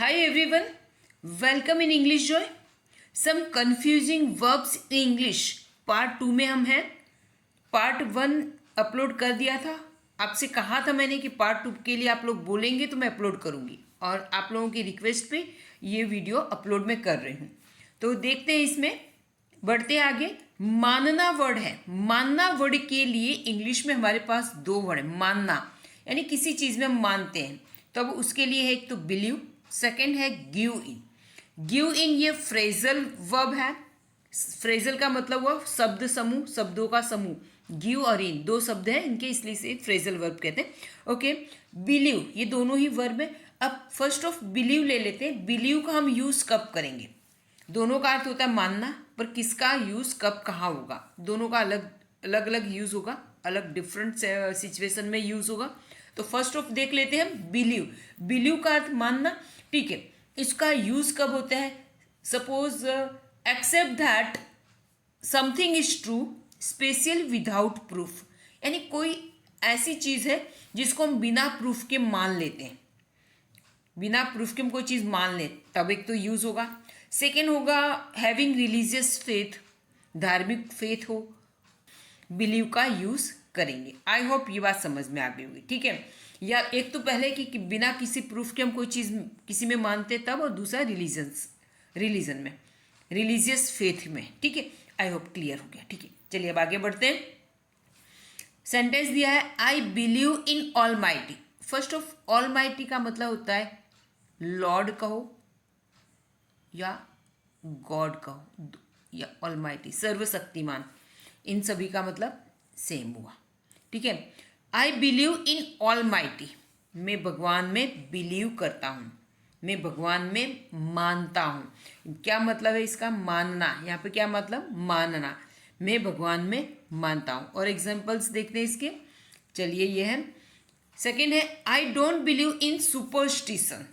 Hi everyone, welcome in English Joy. Some confusing verbs in English. Part 2 में हम हैं. Part 1 upload कर दिया था. आपसे कहा था मैंने कि पार्ट 2 के लिए आप लोग बोलेंगे तो मैं अपलोड करूँगी, और आप लोगों की रिक्वेस्ट पे ये वीडियो अपलोड मैं कर रही हूँ. तो देखते हैं, इसमें बढ़ते आगे. मानना वर्ड है. मानना वर्ड के लिए इंग्लिश में हमारे पास दो वर्ड है. मानना यानी किसी चीज़ में हम मानते हैं, तो अब उसके लिए है एक तो बिलीव, सेकेंड है गिव इन. गिव इन ये फ्रेजल वर्ब है. फ्रेजल का मतलब हुआ शब्द समूह, शब्दों का समूह. गिव और इन दो शब्द हैं इनके, इसलिए इसे फ्रेजल वर्ब कहते हैं. ओके. बिलीव ये दोनों ही वर्ब है. अब फर्स्ट ऑफ बिलीव ले लेते हैं. बिलीव का हम यूज कब करेंगे? दोनों का अर्थ होता है मानना, पर किसका यूज कब कहाँ होगा? दोनों का अलग अलग अलग यूज होगा, अलग डिफरेंट सिचुएशन में यूज होगा. तो फर्स्ट ऑफ देख लेते हैं हम बिलीव. बिलीव का अर्थ मानना, ठीक है. इसका यूज कब होता है? Suppose accept that something is true special without proof, यानी कोई ऐसी चीज है जिसको हम बिना प्रूफ के मान लेते हैं. बिना प्रूफ के हम कोई चीज मान लें तब एक तो यूज होगा. सेकेंड होगा हैविंग रिलीजियस फेथ, धार्मिक फेथ हो, बिलीव का यूज करेंगे. आई होप ये बात समझ में आ गई होगी, ठीक है. या एक तो पहले कि बिना किसी प्रूफ के हम कोई चीज़ किसी में मानते तब, और दूसरा रिलीजन में, रिलीजियस फेथ में, ठीक है. आई होप क्लियर हो गया, ठीक है. चलिए अब आगे बढ़ते हैं. सेंटेंस दिया है I believe in all mighty. First of all mighty का मतलब होता है लॉर्ड कहो या गॉड कहो, या ऑल माइटी सर्वशक्तिमान. इन सभी का मतलब सेम हुआ, ठीक है. I believe in all mighty, मैं भगवान में बिलीव करता हूँ, मैं भगवान में मानता हूँ. क्या मतलब है इसका? मानना. यहाँ पे क्या मतलब? मानना. मैं भगवान में मानता हूँ. और एग्जांपल्स देखते हैं इसके. चलिए ये है. सेकेंड है I don't believe in superstition.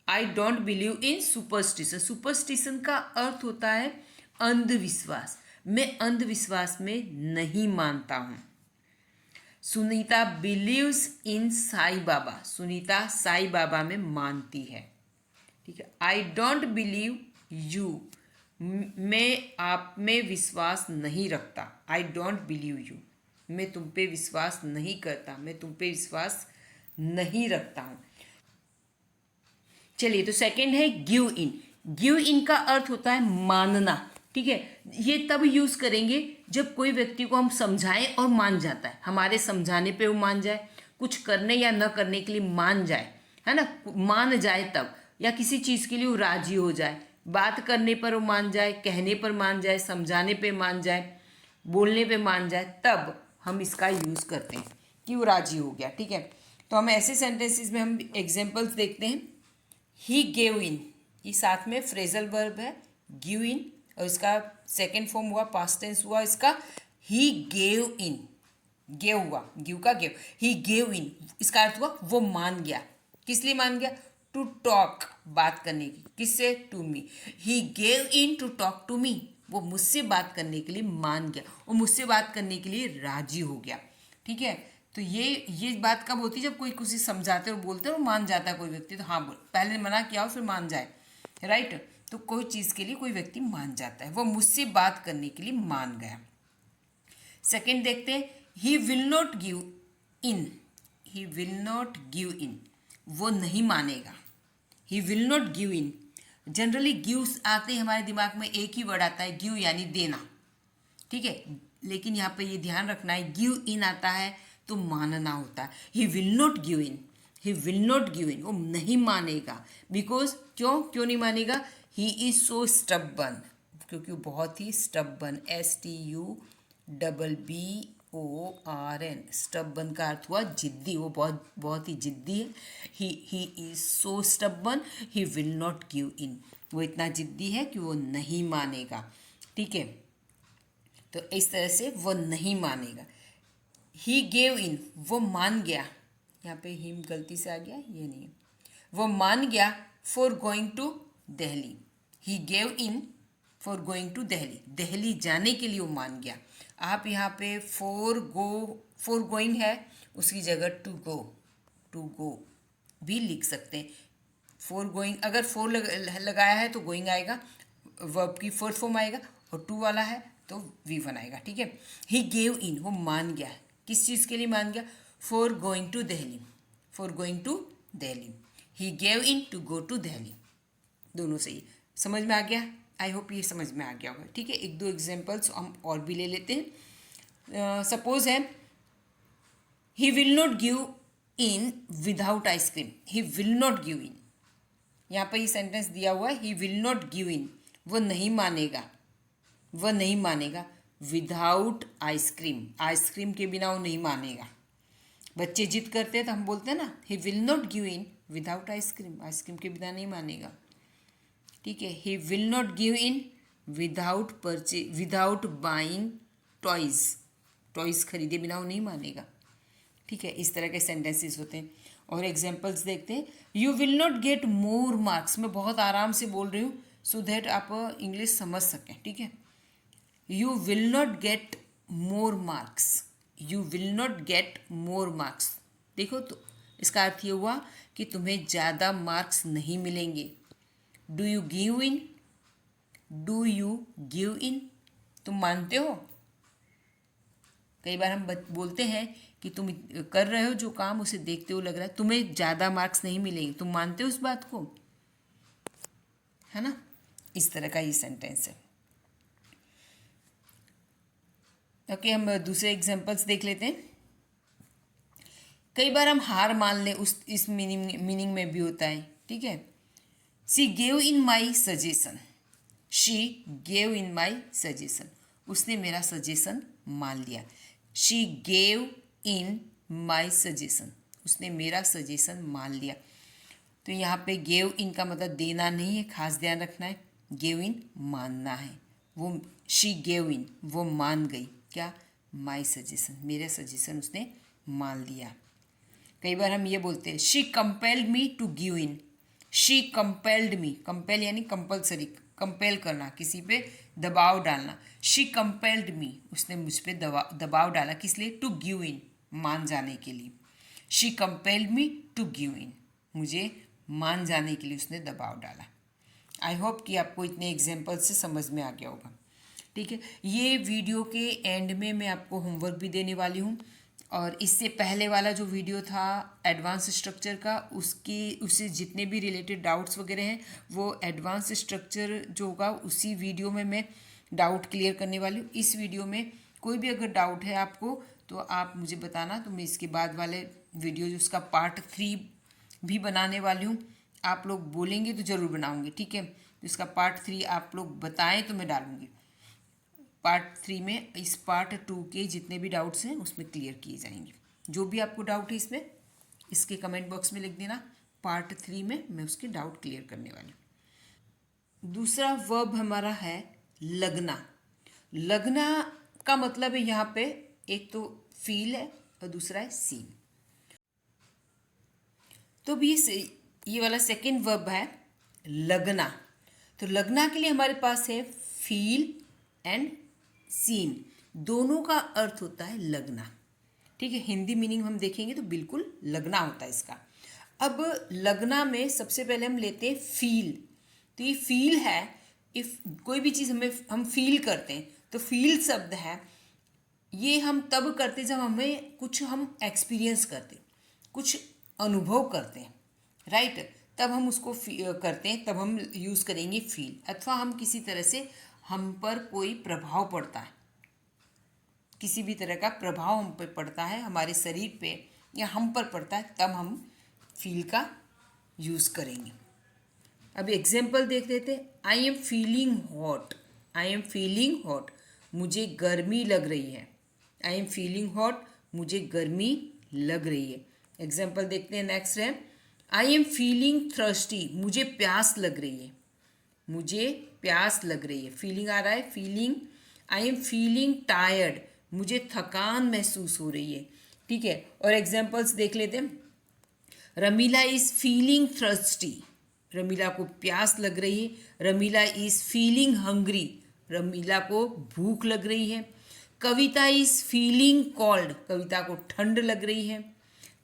I don't believe in superstition. Superstition का अर्थ होता है अंधविश्वास. मैं अंधविश्वास में नहीं मानता हूं. Sunita believes in Sai Baba. सुनीता साई बाबा में मानती है, ठीक है. आई डोंट बिलीव यू, मैं आप में विश्वास नहीं रखता. आई डोंट बिलीव यू, मैं तुम पे विश्वास नहीं करता, मैं तुम पे विश्वास नहीं रखता हूं. चलिए, तो सेकंड है गिव इन. गिव इन का अर्थ होता है मानना, ठीक है. ये तब यूज करेंगे जब कोई व्यक्ति को हम समझाएं और मान जाता है. हमारे समझाने पे वो मान जाए, कुछ करने या न करने के लिए मान जाए, है ना, मान जाए तब. या किसी चीज़ के लिए वो राजी हो जाए, बात करने पर वो मान जाए, कहने पर मान जाए, समझाने पे मान जाए, बोलने पे मान जाए, तब हम इसका यूज़ करते हैं कि वो राजी हो गया, ठीक है. तो हम ऐसे सेंटेंसेस में हम एग्जाम्पल्स देखते हैं. ही गेव इन, ये साथ में फ्रेजल वर्ब है गिव इन, और इसका सेकेंड फॉर्म हुआ, पास्ट टेंस हुआ इसका. ही गेव इन, गेव हुआ, गिव का गेव. ही गेव इन, इसका अर्थ हुआ वो मान गया. किस लिए मान गया? टू टॉक, बात करने की. किससे? To me. He gave in to talk to me, वो मुझसे बात करने के लिए मान गया, वो मुझसे बात करने के लिए राजी हो गया, ठीक है. तो ये बात कब होती है? जब कोई किसी समझाते और बोलते हैं और मान जाता है कोई व्यक्ति, तो हाँ बोल, पहले मना किया हो फिर मान जाए, राइट. तो कोई चीज़ के लिए कोई व्यक्ति मान जाता है, वो मुझसे बात करने के लिए मान गया. सेकेंड देखते हैं. He will not give in. He will not give in, वो नहीं मानेगा. He will not give in. Generally give आते ही हमारे दिमाग में एक ही वर्ड आता है, गिव यानी देना, ठीक है. लेकिन यहाँ पे ये ध्यान रखना है, गिव इन आता है तो मानना होता है. He will not give in, he will not give in, वो नहीं मानेगा. बिकॉज क्यों नहीं मानेगा? ही इज सो स्टबर्न, क्योंकि वो बहुत ही स्टबर्न, STUBBORN, स्टबर्न का अर्थ हुआ जिद्दी. वो बहुत बहुत ही जिद्दी है. He is so stubborn, he will not give in, वो इतना जिद्दी है कि वो नहीं मानेगा, ठीक है. तो इस तरह से वो नहीं मानेगा. ही गेव इन, वो मान गया. यहाँ पे हिम गलती से आ गया, ये नहीं है. वो मान गया for going to Delhi. He gave in for going to Delhi, Delhi जाने के लिए वो मान गया. आप यहाँ पे फॉर गोइंग है, उसकी जगह टू गो भी लिख सकते हैं. फोर गोइंग, अगर फोर लगाया है तो गोइंग आएगा, वर्ब की फोर्थ फॉर्म आएगा, और टू वाला है तो V1 आएगा, ठीक है। ही गेव इन, वो मान गया, किस चीज़ के लिए मान गया? For going to Delhi, for going to Delhi. He gave in to go to Delhi, दोनों सही। समझ में आ गया? आई होप ये समझ में आ गया होगा, ठीक है। एक दो एग्जाम्पल्स हम और भी ले लेते हैं। सपोज है he will not give in without ice cream, he will not give in, यहाँ पर ये सेंटेंस दिया हुआ है, he will not give in, वो नहीं मानेगा, वह नहीं मानेगा विदाउट आइसक्रीम, आइसक्रीम के बिना वो नहीं मानेगा। बच्चे जिद करते हैं तो हम बोलते हैं ना, he will not give in without ice cream, ice cream के बिना नहीं मानेगा, ठीक है। He will not give in without buying toys, toys खरीदे बिना वो नहीं मानेगा, ठीक है। इस तरह के सेंटेंसेस होते हैं। और एग्जाम्पल्स देखते हैं। You will not get more marks, मैं बहुत आराम से बोल रही हूँ सो दैट आप इंग्लिश समझ सकें, ठीक है। You will not get more marks, you will not get more marks, देखो तो इसका अर्थ ये हुआ कि तुम्हें ज़्यादा मार्क्स नहीं मिलेंगे। Do you give in, do you give in, तुम मानते हो? कई बार हम बोलते हैं कि तुम कर रहे हो जो काम, उसे देखते हुए लग रहा है तुम्हें ज़्यादा मार्क्स नहीं मिलेंगे, तुम मानते हो उस बात को, है ना। इस तरह का ये सेंटेंस है। ओके, हम दूसरे एग्जांपल्स देख लेते हैं। कई बार हम हार मान लें, उस इस मीनिंग में भी होता है, ठीक है। She gave in my suggestion, she gave in my suggestion, उसने मेरा सजेशन मान लिया। She gave in my suggestion, उसने मेरा सजेशन मान लिया। तो यहाँ पे गेव इन का मतलब देना नहीं है, खास ध्यान रखना है। गेव इन मानना है, वो शी गेव इन, वो मान गई क्या? माई सजेशन, मेरा सजेशन उसने मान लिया। कई बार हम ये बोलते हैं she compelled me to give in, she compelled me, compel यानी कंपल्सरी, कंपेल करना, किसी पे दबाव डालना। शी कंपेल्ड मी, उसने मुझ पे दबाव डाला, किस लिए? टू गिव इन, मान जाने के लिए। She compelled me to give in, मुझे मान जाने के लिए उसने दबाव डाला। आई होप कि आपको इतने एग्जाम्पल से समझ में आ गया होगा, ठीक है। ये वीडियो के एंड में मैं आपको होमवर्क भी देने वाली हूँ, और इससे पहले वाला जो वीडियो था एडवांस स्ट्रक्चर का, उससे जितने भी रिलेटेड डाउट्स वगैरह हैं वो एडवांस स्ट्रक्चर जो होगा उसी वीडियो में मैं डाउट क्लियर करने वाली हूँ। इस वीडियो में कोई भी अगर डाउट है आपको तो आप मुझे बताना, तो मैं इसके बाद वाले वीडियो जो उसका पार्ट 3 भी बनाने वाली हूँ। आप लोग बोलेंगे तो ज़रूर बनाऊँगी, ठीक है। तो इसका पार्ट 3 आप लोग बताएं तो मैं डालूँगी। पार्ट 3 में इस पार्ट 2 के जितने भी डाउट्स हैं उसमें क्लियर किए जाएंगे। जो भी आपको डाउट है इसमें, इसके कमेंट बॉक्स में लिख देना। पार्ट 3 में मैं उसके डाउट क्लियर करने वाली हूँ। दूसरा वर्ब हमारा है लगना। लगना का मतलब है यहाँ पे एक तो फील है और दूसरा है सीन। तो भी ये वाला सेकंड वर्ब है लगना। तो लगना के लिए हमारे पास है फील एंड सीन, दोनों का अर्थ होता है लगना, ठीक है। हिंदी मीनिंग हम देखेंगे तो बिल्कुल लगना होता है इसका। अब लगना में सबसे पहले हम लेते हैं फील। तो ये फील है, इफ कोई भी चीज़ हम फील करते हैं तो फील शब्द है, ये हम तब करते जब हमें कुछ हम एक्सपीरियंस करते, कुछ अनुभव करते हैं, राइट, तब हम उसको करते हैं, तब हम यूज़ करेंगे फील। अथवा हम किसी तरह से हम पर कोई प्रभाव पड़ता है, किसी भी तरह का प्रभाव हम पर पड़ता है, हमारे शरीर पे या हम पर पड़ता है, तब हम फील का यूज़ करेंगे। अब एग्जाम्पल देख लेते हैं। I am feeling hot, I am feeling hot, मुझे गर्मी लग रही है। आई एम फीलिंग हॉट, मुझे गर्मी लग रही है। एग्जाम्पल देखते हैं। नेक्स्ट है आई एम फीलिंग थर्स्टी, मुझे प्यास लग रही है, मुझे प्यास लग रही है, फीलिंग आ रहा है, feeling. I am feeling tired, मुझे थकान महसूस हो रही है, ठीक है। और एग्जाम्पल्स देख लेते हैं। Ramila is feeling thirsty, Ramila को प्यास लग रही है। Ramila is feeling hungry, Ramila को भूख लग रही है। कविता इज़ फीलिंग कोल्ड, कविता को ठंड लग रही है,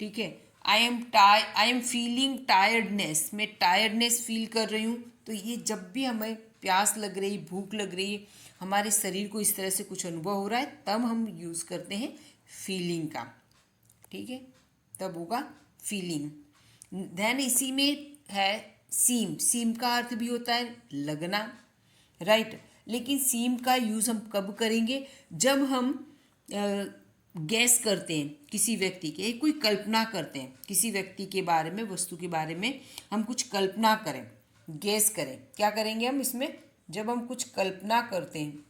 ठीक है। आई एम फीलिंग टायर्डनेस, मैं टायर्डनेस फील कर रही हूँ। तो ये जब भी हमें प्यास लग रही, भूख लग रही है, हमारे शरीर को इस तरह से कुछ अनुभव हो रहा है, तब हम यूज़ करते हैं फीलिंग का। ठीक है, तब होगा फीलिंग। देन इसी में है सीम। सीम का अर्थ भी होता है लगना, राइट। लेकिन सीम का यूज़ हम कब करेंगे? जब हम गैस करते हैं किसी व्यक्ति के, कोई कल्पना करते हैं किसी व्यक्ति के बारे में, वस्तु के बारे में हम कुछ कल्पना करें, गैस करें। क्या करेंगे हम इसमें? जब हम कुछ कल्पना करते हैं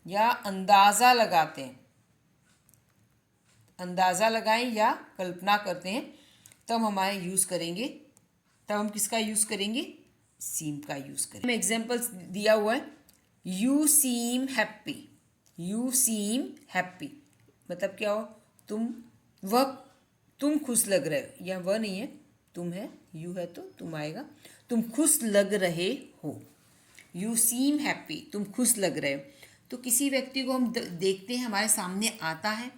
या अंदाज़ा लगाते हैं, अंदाज़ा लगाएं या कल्पना करते हैं, तब हमारे यूज़ करेंगे, तब हम किसका यूज़ करेंगे? सीम का यूज़ करेंगे। एग्जाम्पल्स दिया हुआ है, you seem happy. You seem happy मतलब क्या हो? तुम खुश लग रहे हो, या वह नहीं है, तुम है, यू है तो तुम आएगा, तुम खुश लग रहे हो। यू सीम हैप्पी, तुम खुश लग रहे हो। तो किसी व्यक्ति को हम देखते हैं, हमारे सामने आता है,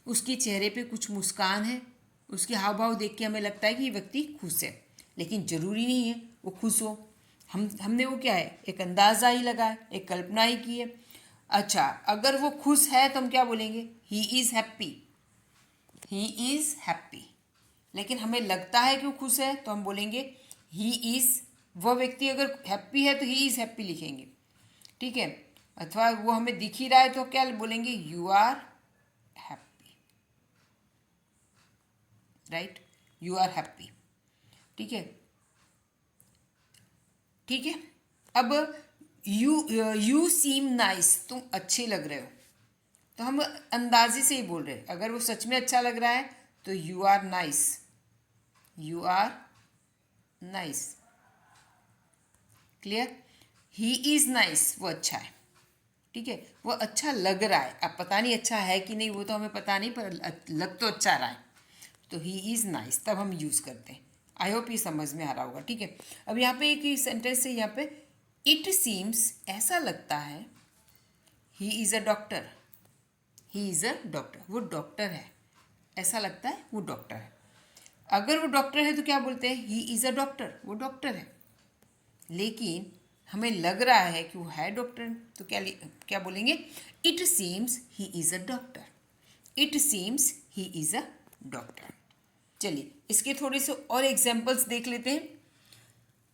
उसके चेहरे पे कुछ मुस्कान है, उसके हाव भाव देख के हमें लगता है कि ये व्यक्ति खुश है, लेकिन ज़रूरी नहीं है वो खुश हो। हमने वो क्या है, एक अंदाज़ा ही लगाया, एक कल्पना ही की है। अच्छा, अगर वो खुश है तो हम क्या बोलेंगे? He is happy, he is happy. लेकिन हमें लगता है कि वो खुश है तो हम बोलेंगे ही इज़। वह व्यक्ति अगर हैप्पी है तो ही इज़ हैप्पी लिखेंगे, ठीक है। अथवा वो हमें दिख ही रहा है तो क्या बोलेंगे? You are happy, right, you are happy. ठीक है, ठीक है। अब यू सीम नाइस, तुम अच्छे लग रहे हो, तो हम अंदाजे से ही बोल रहे हैं। अगर वो सच में अच्छा लग रहा है तो you are nice, you are nice. Clear? He is nice, वो अच्छा है, ठीक है, वो अच्छा लग रहा है। अब पता नहीं अच्छा है कि नहीं, वो तो हमें पता नहीं, पर लग तो अच्छा रहा है, तो ही इज़ नाइस, तब हम यूज़ करते हैं। आई होप ये समझ में आ रहा होगा, ठीक है। अब यहाँ पे एक सेंटेंस है, यहाँ पे इट सीम्स, ऐसा लगता है, he is a doctor, he is a doctor, वो डॉक्टर है, ऐसा लगता है वो डॉक्टर है। अगर वो डॉक्टर है तो क्या बोलते हैं? ही इज़ अ डॉक्टर, वो डॉक्टर है। लेकिन हमें लग रहा है कि वो है डॉक्टर, तो क्या बोलेंगे? It seems he is a doctor, it seems he is a doctor. चलिए इसके थोड़े से और एग्जाम्पल्स देख लेते हैं।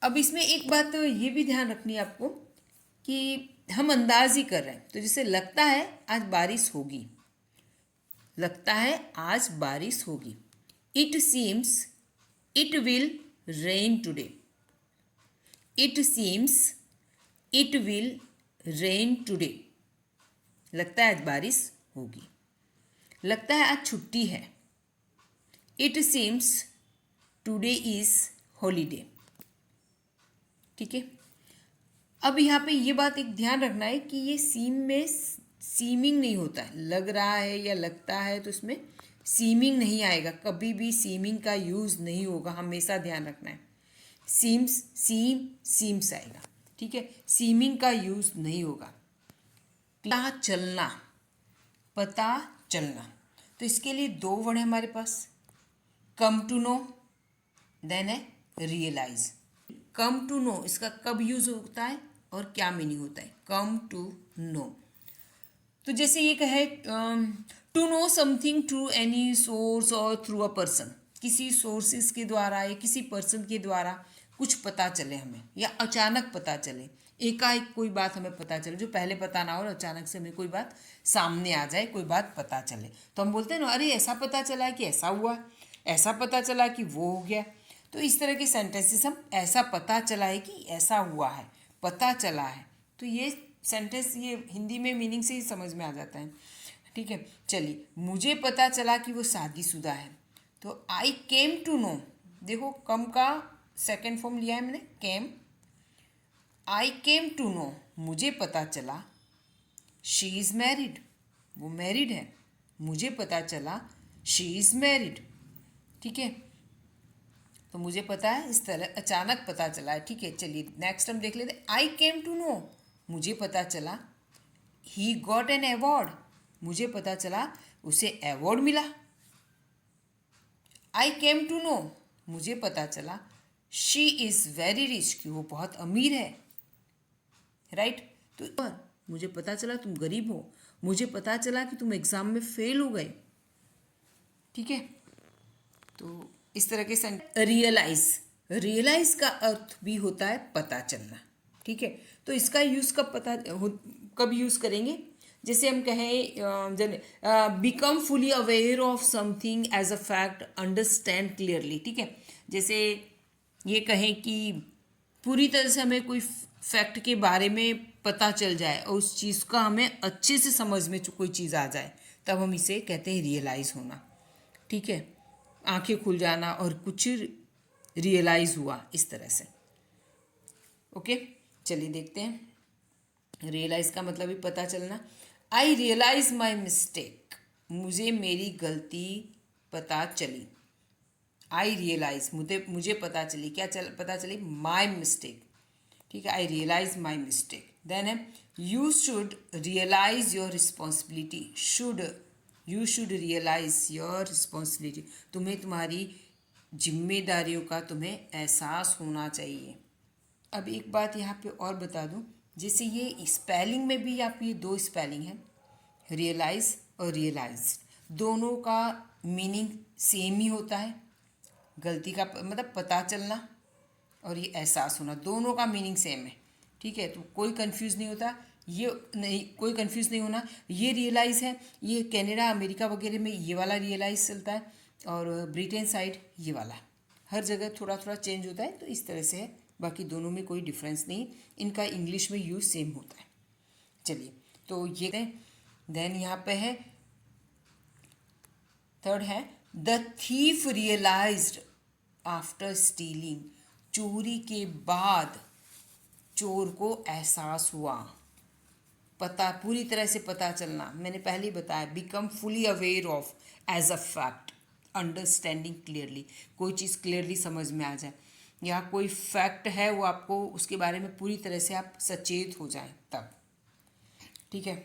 अब इसमें एक बात तो ये भी ध्यान रखनी है आपको कि हम अंदाज ही कर रहे हैं। तो जैसे लगता है आज बारिश होगी, लगता है आज बारिश होगी। It seems it will rain today, it seems it will rain today, लगता है आज बारिश होगी। लगता है आज छुट्टी है, it seems today is holiday, ठीक है। अब यहाँ पे ये बात एक ध्यान रखना है कि ये सीम में सीमिंग नहीं होता है, लग रहा है या लगता है तो इसमें सीमिंग नहीं आएगा, कभी भी सीमिंग का यूज़ नहीं होगा, हमेशा ध्यान रखना है। सीम्स आएगा, ठीक है, सीमिंग का यूज़ नहीं होगा। पता चलना, पता चलना, तो इसके लिए दो वर्ड है हमारे पास, कम टू नो, देन है रियलाइज। कम टू नो इसका कब यूज होता है और क्या मीनिंग होता है? कम टू नो, तो जैसे ये कहे to know something through any source और थ्रू अ पर्सन, किसी सोर्सेस के द्वारा या किसी पर्सन के द्वारा कुछ पता चले हमें, या अचानक पता चले, एकाएक कोई बात हमें पता चले जो पहले पता ना हो, और अचानक से हमें कोई बात सामने आ जाए, कोई बात पता चले, तो हम बोलते हैं ना, अरे ऐसा पता चला कि ऐसा हुआ, ऐसा पता चला कि वो हो गया। तो इस तरह के सेंटेंसेस हम ऐसा पता चला है कि ऐसा हुआ है, पता चला है, तो ये सेंटेंस ये हिंदी में मीनिंग से ही समझ में आ जाता है, ठीक है। चलिए, मुझे पता चला कि वो शादीशुदा है, तो आई केम टू नो, देखो कम का सेकेंड फॉर्म लिया है मैंने, केम। आई केम टू नो, मुझे पता चला, शी इज़ मैरिड, वो मैरिड है, मुझे पता चला शी इज़ मैरिड, ठीक है। तो मुझे पता है, इस तरह अचानक पता चला है, ठीक है। चलिए नेक्स्ट हम देख लेते हैं, आई केम टू नो, मुझे पता चला ही गॉट एन अवार्ड, मुझे पता चला उसे अवार्ड मिला। आई केम टू नो, मुझे पता चला, शी इज़ वेरी रिच, कि वो बहुत अमीर है, राइट। तो मुझे पता चला तुम गरीब हो, मुझे पता चला कि तुम एग्ज़ाम में फेल हो गए, ठीक है। तो इस तरह के रियलाइज, रियलाइज का अर्थ भी होता है पता चलना, ठीक है। तो इसका यूज़ कब यूज़ करेंगे, जैसे हम कहें become fully aware of something as a fact, understand clearly, ठीक है। जैसे ये कहें कि पूरी तरह से हमें कोई फैक्ट के बारे में पता चल जाए और उस चीज़ का हमें अच्छे से समझ में कोई चीज़ आ जाए, तब हम इसे कहते हैं रियलाइज़ होना, ठीक है। आंखें खुल जाना और कुछ रियलाइज़ हुआ, इस तरह से। ओके, चलिए देखते हैं। रियलाइज़ का मतलब ही पता चलना। आई रियलाइज माई मिस्टेक, मुझे मेरी गलती पता चली। आई रियलाइज, मुझे पता चली, क्या पता चली, माई मिस्टेक, ठीक है। I realise my mistake. Then है you should realise your responsibility, you should realise your responsibility, तुम्हें तुम्हारी जिम्मेदारियों का तुम्हें एहसास होना चाहिए। अब एक बात यहाँ पे और बता दूँ, जैसे ये स्पेलिंग में भी आप, ये दो स्पेलिंग है, रियलाइज और रियलाइज, दोनों का मीनिंग सेम ही होता है। गलती का मतलब पता चलना और ये एहसास होना, दोनों का मीनिंग सेम है, ठीक है। तो कोई कंफ्यूज नहीं होता, ये नहीं, कोई कंफ्यूज नहीं होना। ये रियलाइज़ है, ये कनाडा अमेरिका वगैरह में ये वाला रियलाइज़ चलता है, और ब्रिटेन साइड ये वाला, हर जगह थोड़ा थोड़ा चेंज होता है, तो इस तरह से है। बाकी दोनों में कोई डिफरेंस नहीं, इनका इंग्लिश में यूज़ सेम होता है। चलिए, तो ये देन यहाँ पे है थर्ड है, the thief realised after stealing, चोरी के बाद चोर को एहसास हुआ, पता, पूरी तरह से पता चलना। मैंने पहले ही बताया, become fully aware of as a fact, understanding clearly, कोई चीज़ क्लियरली समझ में आ जाए, या कोई फैक्ट है वो आपको उसके बारे में पूरी तरह से आप सचेत हो जाएं, तब, ठीक है।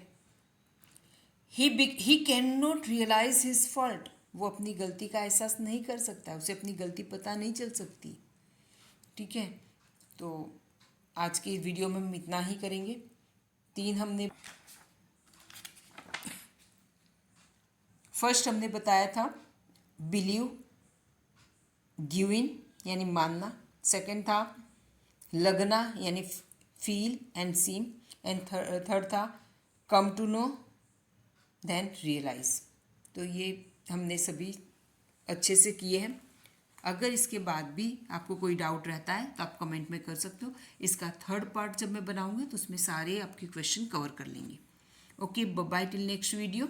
He can not realise his fault, वो अपनी गलती का एहसास नहीं कर सकता, उसे अपनी गलती पता नहीं चल सकती, ठीक है। तो आज की वीडियो में हम इतना ही करेंगे। 3 हमने, फर्स्ट हमने बताया था बिलीव, गिव इन यानी मानना, सेकंड था लगना यानी feel and seem, and third था come to know, then realise. तो ये हमने सभी अच्छे से किए हैं। अगर इसके बाद भी आपको कोई डाउट रहता है तो आप कमेंट में कर सकते हो। इसका थर्ड पार्ट जब मैं बनाऊंगी तो उसमें सारे आपके क्वेश्चन कवर कर लेंगे। Okay, bye till next video.